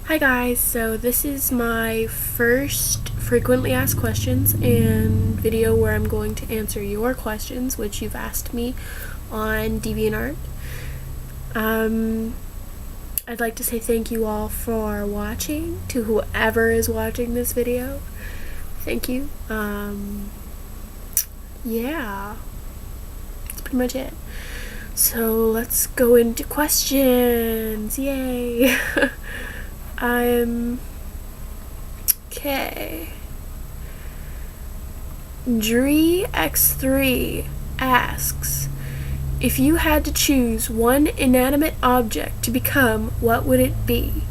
Hi guys, so this is my first frequently asked questions and video where I'm going to answer your questions which you've asked me on DeviantArt. I'd like to say thank you all for watching, to whoever is watching this video. Thank you. Yeah, that's pretty much it. So let's go into questions. Yay! Okay. DreeX3 asks, if you had to choose one inanimate object to become, what would it be?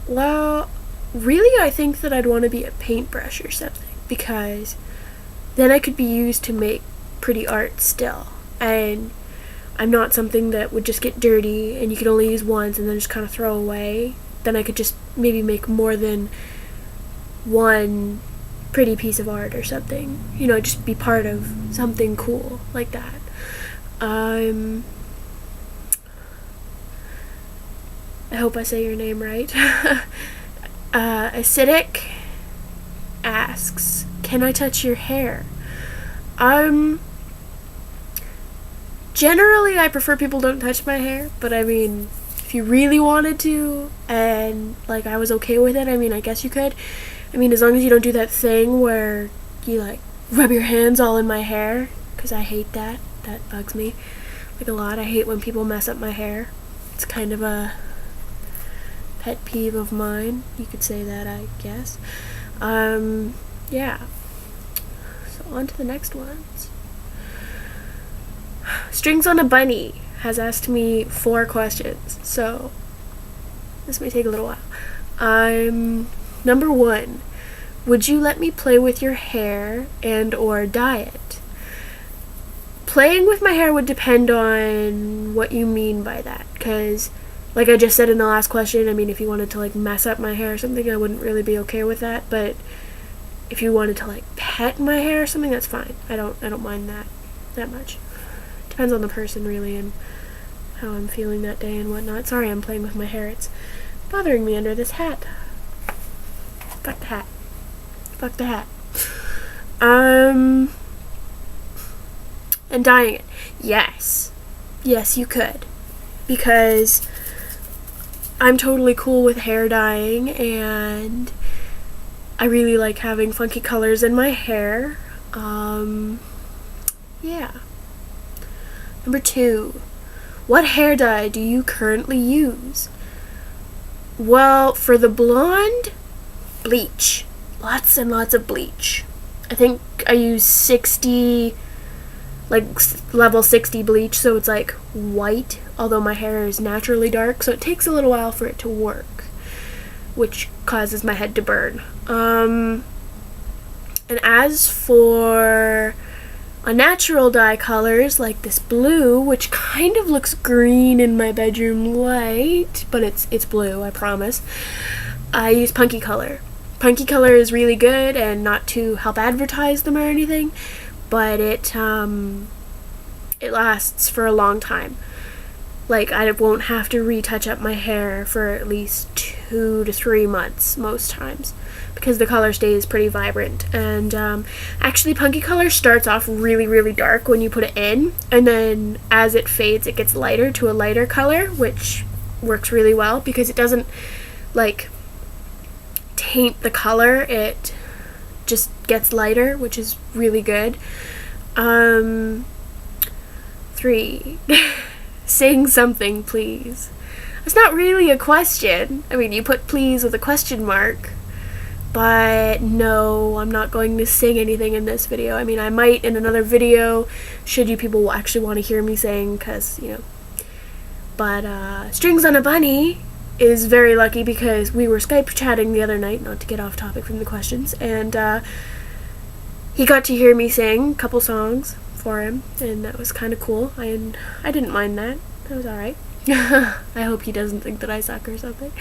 Well, really I think that I'd want to be a paintbrush or something, because then I could be used to make pretty art still, and I'm not something that would just get dirty and you could only use once and then just kind of throw away. Then I could just maybe make more than one pretty piece of art or something. You know, just be part of something cool like that. I hope I say your name right. Acidic asks, can I touch your hair? Generally, I prefer people don't touch my hair, but I mean, if you really wanted to, and, like, I was okay with it, I mean, I guess you could. I mean, as long as you don't do that thing where you, like, rub your hands all in my hair, because I hate that. That bugs me, like, a lot. I hate when people mess up my hair. It's kind of a pet peeve of mine. You could say that, I guess. Yeah. So, on to the next ones. Strings on a Bunny has asked me 4 questions, so this may take a little while. Number 1, would you let me play with your hair and or dye it? Playing with my hair would depend on what you mean by that, because like I just said in the last question, I mean, if you wanted to like mess up my hair or something, I wouldn't really be okay with that, but if you wanted to like pet my hair or something, that's fine. I don't mind that much. Depends on the person, really, and how I'm feeling that day and whatnot. Sorry, I'm playing with my hair. It's bothering me under this hat. Fuck the hat. Fuck the hat. And dyeing it. Yes. Yes, you could. Because I'm totally cool with hair dyeing, and I really like having funky colors in my hair. Yeah. Number 2, what hair dye do you currently use? Well, for the blonde, bleach. Lots and lots of bleach. I think I use 60, like level 60 bleach, so it's like white, although my hair is naturally dark, so it takes a little while for it to work, which causes my head to burn. And as for natural dye colors like this blue, which kind of looks green in my bedroom light, but it's blue, I promise. I use Punky Color. Punky Color is really good, and not to help advertise them or anything, but it lasts for a long time. Like, I won't have to retouch up my hair for at least 2 to 3 months most times, because the color stays pretty vibrant. And actually, Punky Color starts off really, really dark when you put it in, and then as it fades, it gets lighter to a lighter color, which works really well because it doesn't, like, taint the color. It just gets lighter, which is really good. 3. Sing something, please. It's not really a question. I mean, you put please with a question mark, but no, I'm not going to sing anything in this video. I mean, I might in another video, should you people actually want to hear me sing, because, you know. But, Strings on a Bunny is very lucky because we were Skype chatting the other night, not to get off topic from the questions, and, he got to hear me sing a couple songs for him, and that was kind of cool. I didn't mind that. That was alright. I hope he doesn't think that I suck or something.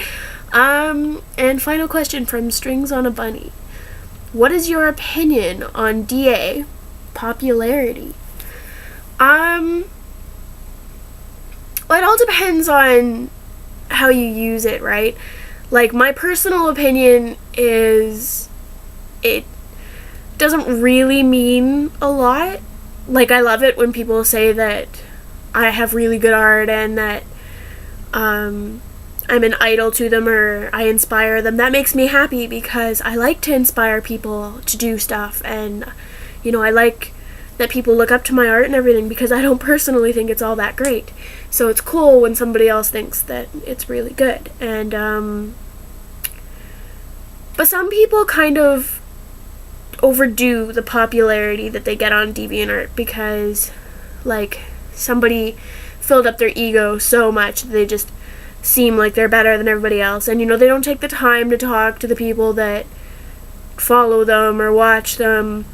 And final question from Strings on a Bunny. What is your opinion on DA popularity? Well, it all depends on how you use it, right? Like, my personal opinion is it doesn't really mean a lot. Like, I love it when people say that I have really good art and that I'm an idol to them or I inspire them. That makes me happy because I like to inspire people to do stuff, and I like that people look up to my art and everything, because I don't personally think it's all that great. So it's cool when somebody else thinks that it's really good. And but some people kind of overdo the popularity that they get on DeviantArt, because like somebody filled up their ego so much that they just seem like they're better than everybody else, and they don't take the time to talk to the people that follow them or watch them.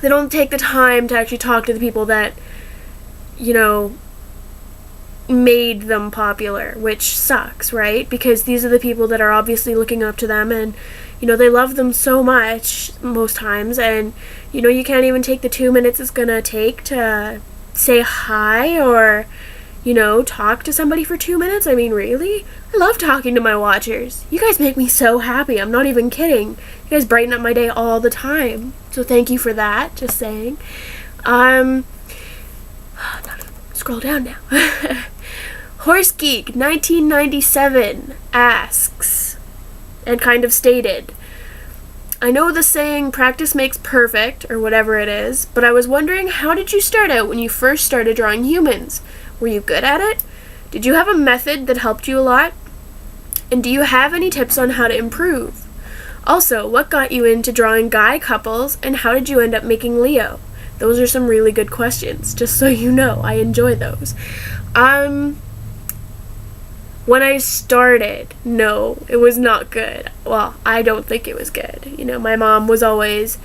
They don't take the time to actually talk to the people that made them popular, which sucks, right? Because these are the people that are obviously looking up to them, and they love them so much most times, and you can't even take the 2 minutes it's gonna take to say hi or talk to somebody for 2 minutes. I mean, really? I love talking to my watchers. You guys make me so happy. I'm not even kidding. You guys brighten up my day all the time. So thank you for that, just saying. Scroll down now. Horse Geek 1997 asks, and kind of stated, I know the saying practice makes perfect, or whatever it is, but I was wondering, how did you start out when you first started drawing humans? Were you good at it? Did you have a method that helped you a lot? And do you have any tips on how to improve? Also, what got you into drawing guy couples, and how did you end up making Leo? Those are some really good questions, just so you know. I enjoy those. When I started, no, it was not good. Well, I don't think it was good. My mom was always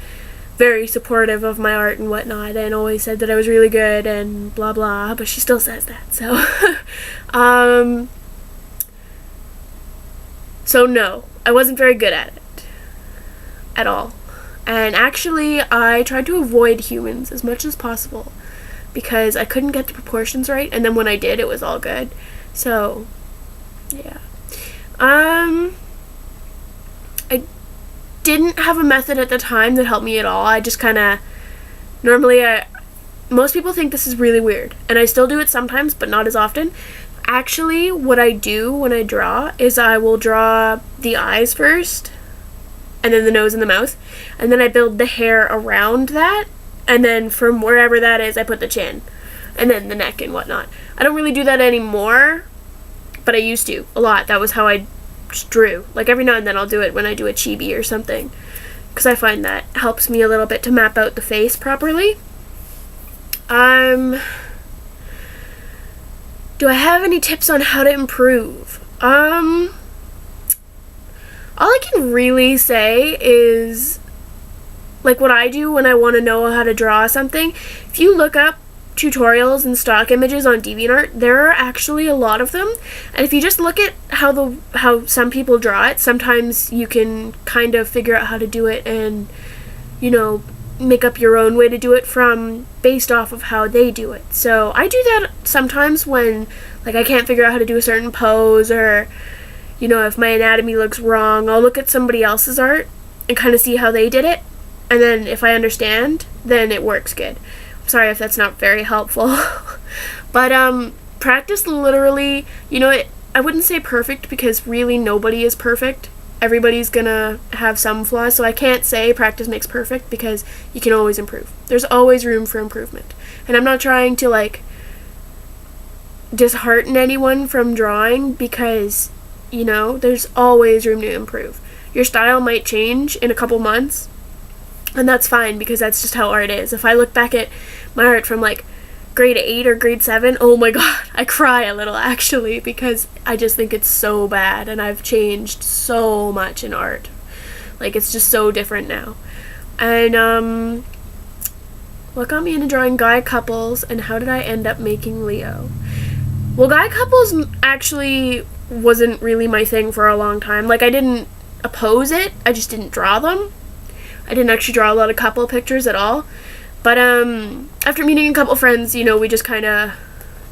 very supportive of my art and whatnot, and always said that I was really good and blah blah, but she still says that, so so no, I wasn't very good at it at all. And actually, I tried to avoid humans as much as possible because I couldn't get the proportions right, and then when I did, it was all good. So yeah. I didn't have a method at the time that helped me at all. I just kind of, most people think this is really weird, and I still do it sometimes, but not as often. Actually, what I do when I draw is I will draw the eyes first, and then the nose and the mouth, and then I build the hair around that, and then from wherever that is, I put the chin, and then the neck and whatnot. I don't really do that anymore, but I used to a lot. That was how I drew. Like, every now and then I'll do it when I do a chibi or something, because I find that helps me a little bit to map out the face properly. Do I have any tips on how to improve? All I can really say is, like, what I do when I want to know how to draw something. If you look up tutorials and stock images on DeviantArt, there are actually a lot of them, and if you just look at how some people draw it, sometimes you can kind of figure out how to do it and make up your own way to do it based off of how they do it. So I do that sometimes when, like, I can't figure out how to do a certain pose, or if my anatomy looks wrong, I'll look at somebody else's art and kind of see how they did it, and then if I understand, then it works good. Sorry if that's not very helpful. But practice literally, I wouldn't say perfect, because really nobody is perfect. Everybody's gonna have some flaws, so I can't say practice makes perfect, because you can always improve. There's always room for improvement. And I'm not trying to, like, dishearten anyone from drawing, because there's always room to improve. Your style might change in a couple months, and that's fine, because that's just how art is. If I look back at my art from, like, grade 8 or grade 7, oh my god, I cry a little, actually, because I just think it's so bad, and I've changed so much in art. Like, it's just so different now. And, what got me into drawing guy couples, and how did I end up making Leo? Well, guy couples actually wasn't really my thing for a long time. Like, I didn't oppose it, I just didn't draw them. I didn't actually draw a lot of couple pictures at all. But after meeting a couple friends, we just kind of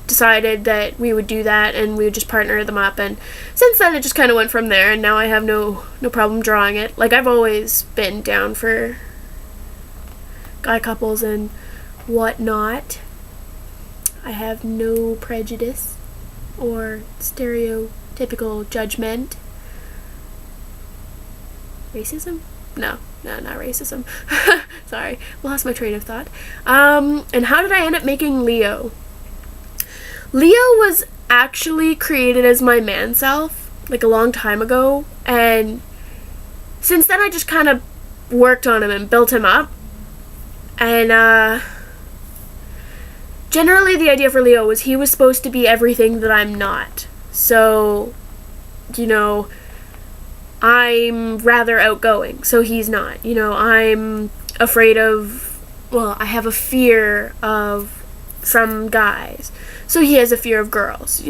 decided that we would do that and we would just partner them up, and since then it just kind of went from there, and now I have no problem drawing it. Like, I've always been down for guy couples and whatnot. I have no prejudice or stereotypical judgment. Racism? No, not racism. Sorry, lost my train of thought. And how did I end up making Leo? Leo was actually created as my man self, like a long time ago, and since then I just kind of worked on him and built him up. And generally the idea for Leo was he was supposed to be everything that I'm not. So, you know, I'm rather outgoing, so he's not. You know, I'm afraid of, well, I have a fear of some guys, so he has a fear of girls.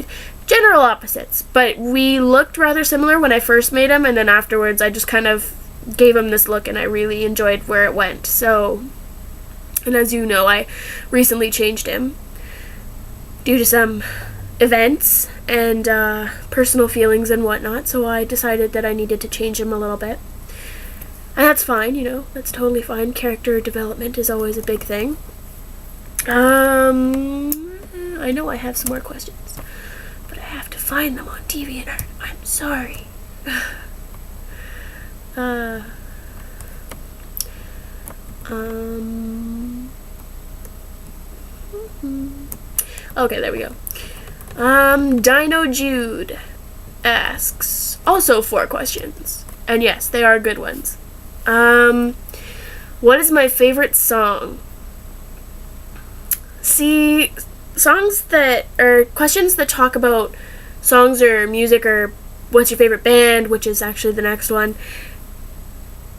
General opposites, but we looked rather similar when I first made him, and then afterwards I just kind of gave him this look and I really enjoyed where it went. So, and as you know, I recently changed him due to some events and personal feelings and whatnot, so I decided that I needed to change him a little bit. And that's fine, you know, that's totally fine. Character development is always a big thing. I know I have some more questions, but I have to find them on DeviantArt. I'm sorry. Okay, there we go. Dino Jude asks, also 4 questions, and yes, they are good ones. What is my favorite song? See, songs that, or questions that talk about songs or music or what's your favorite band, which is actually the next one,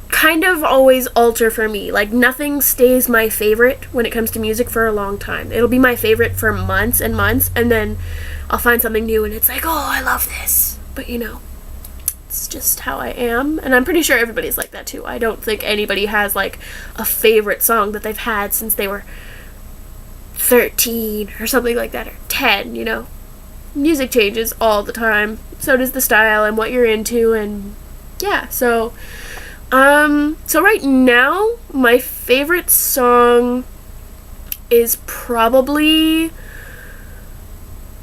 kind of always alter for me. Like, nothing stays my favorite when it comes to music for a long time. It'll be my favorite for months and months, and then I'll find something new and it's like, oh, I love this. But, you know, it's just how I am, and I'm pretty sure everybody's like that too. I don't think anybody has like a favorite song that they've had since they were 13 or something like that, or 10, you know. Music changes all the time. So does the style and what you're into, and yeah, so right now my favorite song is probably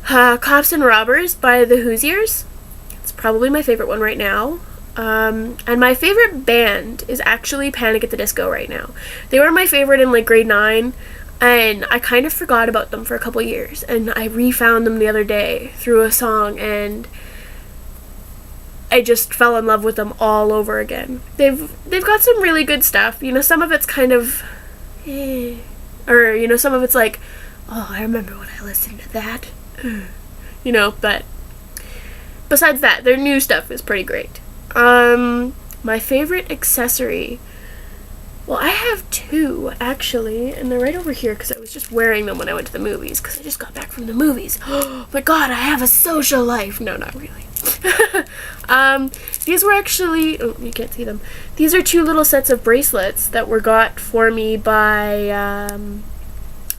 Cops and Robbers by the Hoosiers. It's probably my favorite one right now. And my favorite band is actually Panic at the Disco right now. They were my favorite in like grade 9, and I kind of forgot about them for a couple years, and I refound them the other day through a song, and I just fell in love with them all over again. They've got some really good stuff. You know, some of it's kind of or, you know, some of it's like, oh, I remember when I listened to that. You know, but besides that, their new stuff is pretty great. My favorite accessory, well, I have 2 actually, and they're right over here because I was just wearing them when I went to the movies, because I just got back from the movies. Oh my god, I have a social life. No, not really. These were actually, oh, you can't see them. These are 2 little sets of bracelets that were got for me by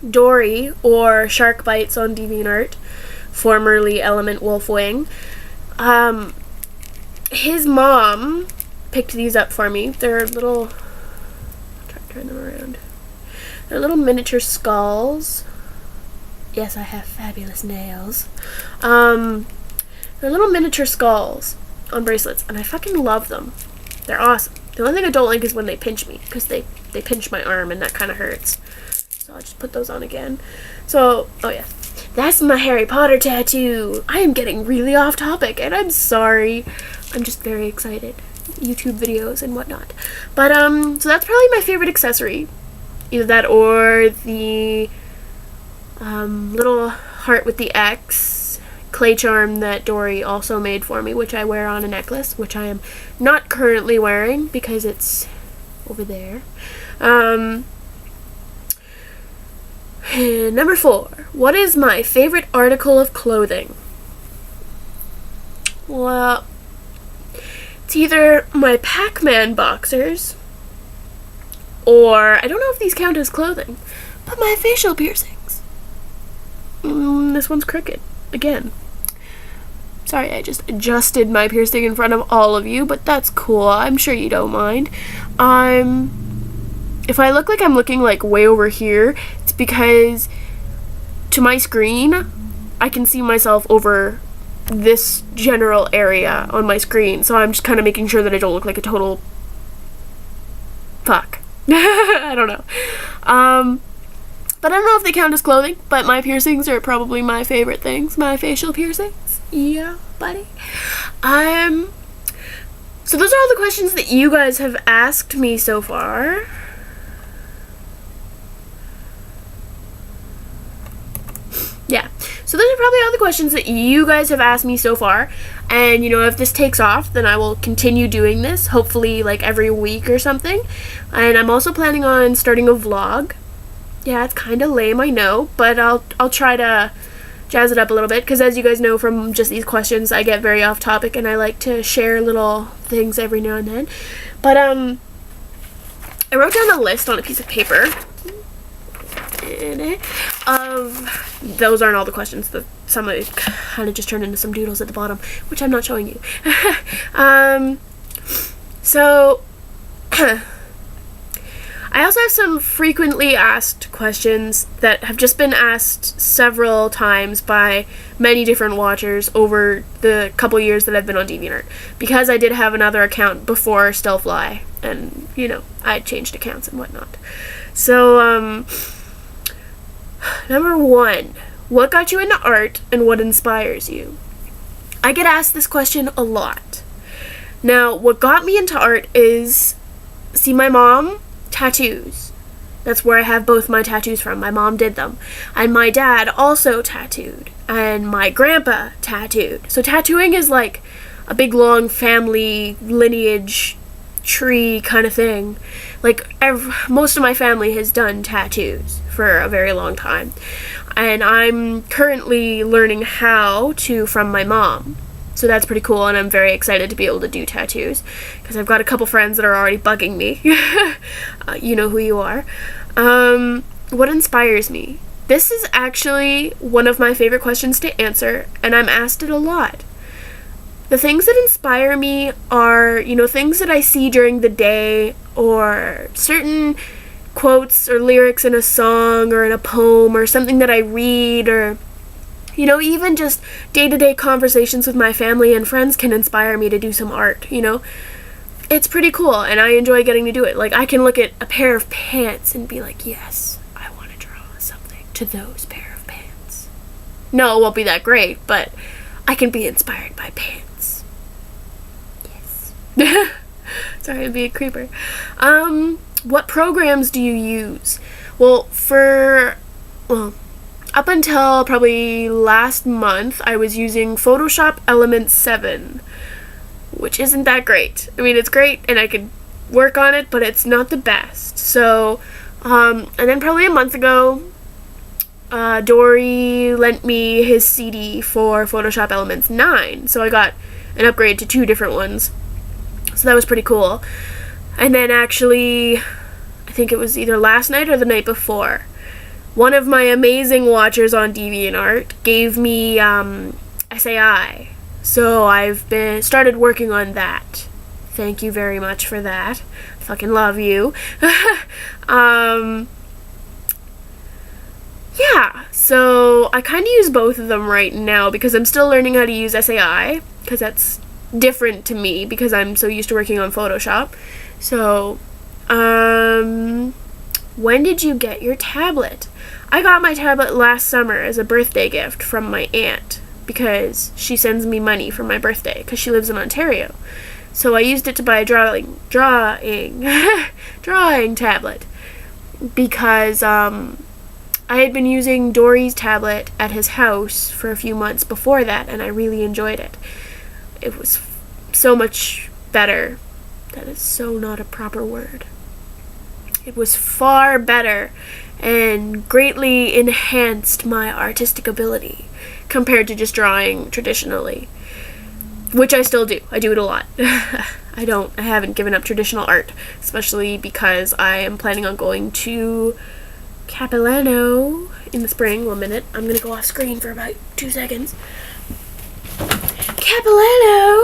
Dory, or Shark Bites on DeviantArt, formerly Element Wolfwing. His mom picked these up for me. They're little, turn them around. They're little miniature skulls. Yes, I have fabulous nails. They're little miniature skulls on bracelets, and I fucking love them. They're awesome. The only thing I don't like is when they pinch me, because they pinch my arm, and that kind of hurts. So I'll just put those on again. So, oh yeah. That's my Harry Potter tattoo. I am getting really off topic, and I'm sorry. I'm just very excited. YouTube videos and whatnot. But, so that's probably my favorite accessory. Either that or the little heart with the X clay charm that Dory also made for me, which I wear on a necklace, which I am not currently wearing because it's over there. Number 4. What is my favorite article of clothing? Well, it's either my Pac-Man boxers, or, I don't know if these count as clothing, but my facial piercings. and this one's crooked. Again. Sorry, I just adjusted my piercing in front of all of you, but that's cool. I'm sure you don't mind. If I look like I'm looking like way over here, it's because to my screen, I can see myself over this general area on my screen, so I'm just kind of making sure that I don't look like a total fuck. I don't know. But I don't know if they count as clothing, but my piercings are probably my favorite things. My facial piercings. Yeah, buddy. So those are all the questions that you guys have asked me so far. Yeah, so those are probably all the questions that you guys have asked me so far, and you know, if this takes off, then I will continue doing this, hopefully like every week or something. And I'm also planning on starting a vlog. Yeah, it's kind of lame, I know, but I'll try to jazz it up a little bit, because as you guys know from just these questions, I get very off topic and I like to share little things every now and then. But I wrote down a list on a piece of paper. Those aren't all the questions. Some of it kind of just turned into some doodles at the bottom, which I'm not showing you. So I also have some frequently asked questions that have just been asked several times by many different watchers over the couple years that I've been on DeviantArt, because I did have another account before Stillfly, and you know, I had changed accounts and whatnot. So number 1, what got you into art and what inspires you? I get asked this question a lot. Now, what got me into art is, see, my mom, tattoos. That's where I have both my tattoos from. My mom did them. And my dad also tattooed. And my grandpa tattooed. So tattooing is like a big long family lineage tree kind of thing. Like most of my family has done tattoos for a very long time, and I'm currently learning how to from my mom, so that's pretty cool, and I'm very excited to be able to do tattoos, because I've got a couple friends that are already bugging me. You know who you are. What inspires me? This is actually one of my favorite questions to answer, and I'm asked it a lot. The things that inspire me are, you know, things that I see during the day, or certain quotes or lyrics in a song or in a poem, or something that I read, or, you know, even just day-to-day conversations with my family and friends can inspire me to do some art, you know. It's pretty cool, and I enjoy getting to do it. Like, I can look at a pair of pants and be like, yes, I want to draw something to those pair of pants. No, it won't be that great, but I can be inspired by pants. Yes. Sorry to be a creeper. What programs do you use? Well, up until probably last month, I was using Photoshop Element 7, which isn't that great. I mean, it's great, and I could work on it, but it's not the best. So, and then probably a month ago, Dory lent me his CD for Photoshop Elements 9, so I got an upgrade to 2 different ones. So that was pretty cool. And then actually, I think it was either last night or the night before, one of my amazing watchers on DeviantArt gave me SAI. So I've started working on that. Thank you very much for that. Fucking love you. Yeah, so I kind of use both of them right now because I'm still learning how to use SAI, because that's different to me because I'm so used to working on Photoshop. So, when did you get your tablet? I got my tablet last summer as a birthday gift from my aunt, because she sends me money for my birthday because she lives in Ontario. So I used it to buy a drawing tablet, because I had been using Dory's tablet at his house for a few months before that, and I really enjoyed it. It was so much better. That is so not a proper word. It was far better and greatly enhanced my artistic ability compared to just drawing traditionally, which I still do. I do it a lot. I haven't given up traditional art, especially because I am planning on going to Capilano in the spring. 1 minute. I'm gonna go off screen for about 2 seconds. Capilano!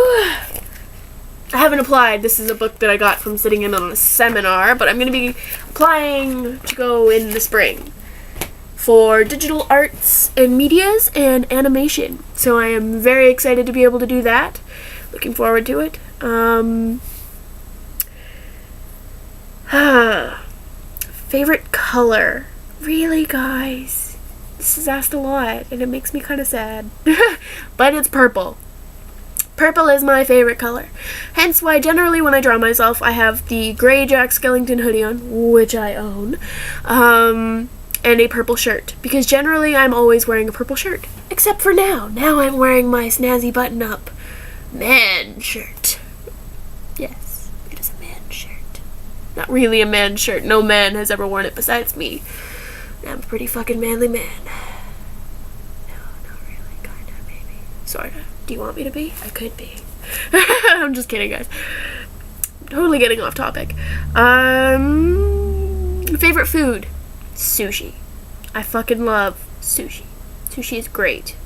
I haven't applied. This is a book that I got from sitting in on a seminar, but I'm gonna be applying to go in the spring for digital arts and medias and animation. So I am very excited to be able to do that. Looking forward to it. Favorite color? Really, guys? This is asked a lot, and it makes me kind of sad. But it's purple. Purple is my favorite color. Hence why generally when I draw myself, I have the gray Jack Skellington hoodie on, which I own, and a purple shirt. Because generally I'm always wearing a purple shirt. Except for now. Now I'm wearing my snazzy button-up man shirt. Yes, it is a man shirt. Not really a man shirt. No man has ever worn it besides me. I'm a pretty fucking manly man. No, not really. Kinda, maybe. Sorta. Do you want me to be? I could be. I'm just kidding, guys. Totally getting off topic. Favorite food? Sushi. I fucking love sushi. Sushi is great.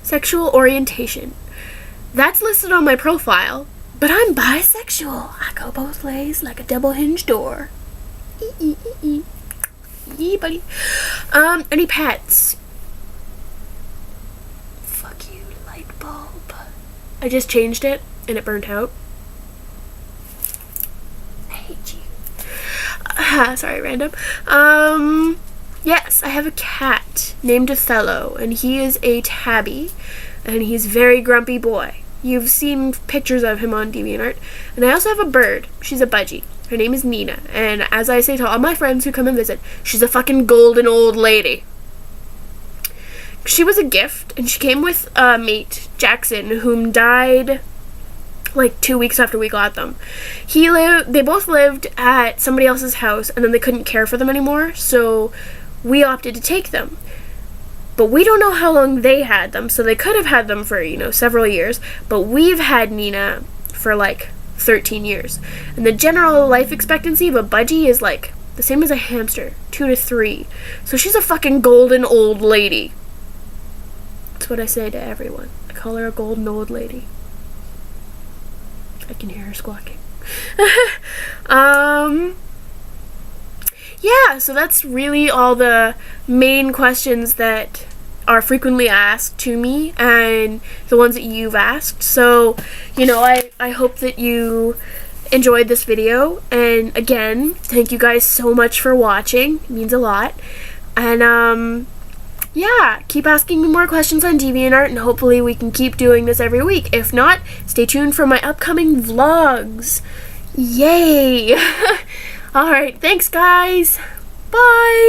Sexual orientation. That's listed on my profile, but I'm bisexual. I go both ways like a double-hinged door. Yee, buddy. Any pets? Fuck you, light bulb. I just changed it, and it burnt out. I hate you. Sorry, random. Yes, I have a cat named Othello, and he is a tabby, and he's a very grumpy boy. You've seen pictures of him on DeviantArt. And I also have a bird. She's a budgie. Her name is Nina, and as I say to all my friends who come and visit, she's a fucking golden old lady. She was a gift, and she came with a mate, Jackson, whom died like 2 weeks after we got them. They both lived at somebody else's house, and then they couldn't care for them anymore, so we opted to take them. But we don't know how long they had them, so they could have had them for, several years, but we've had Nina for like 13 years. And the general life expectancy of a budgie is like the same as a hamster, 2 to 3. So she's a fucking golden old lady. That's what I say to everyone. I call her a golden old lady. I can hear her squawking. Yeah, so that's really all the main questions that are frequently asked to me and the ones that you've asked. So, I hope that you enjoyed this video. And again, thank you guys so much for watching. It means a lot. And, yeah, keep asking me more questions on DeviantArt, and hopefully we can keep doing this every week. If not, stay tuned for my upcoming vlogs. Yay! Alright, thanks guys. Bye!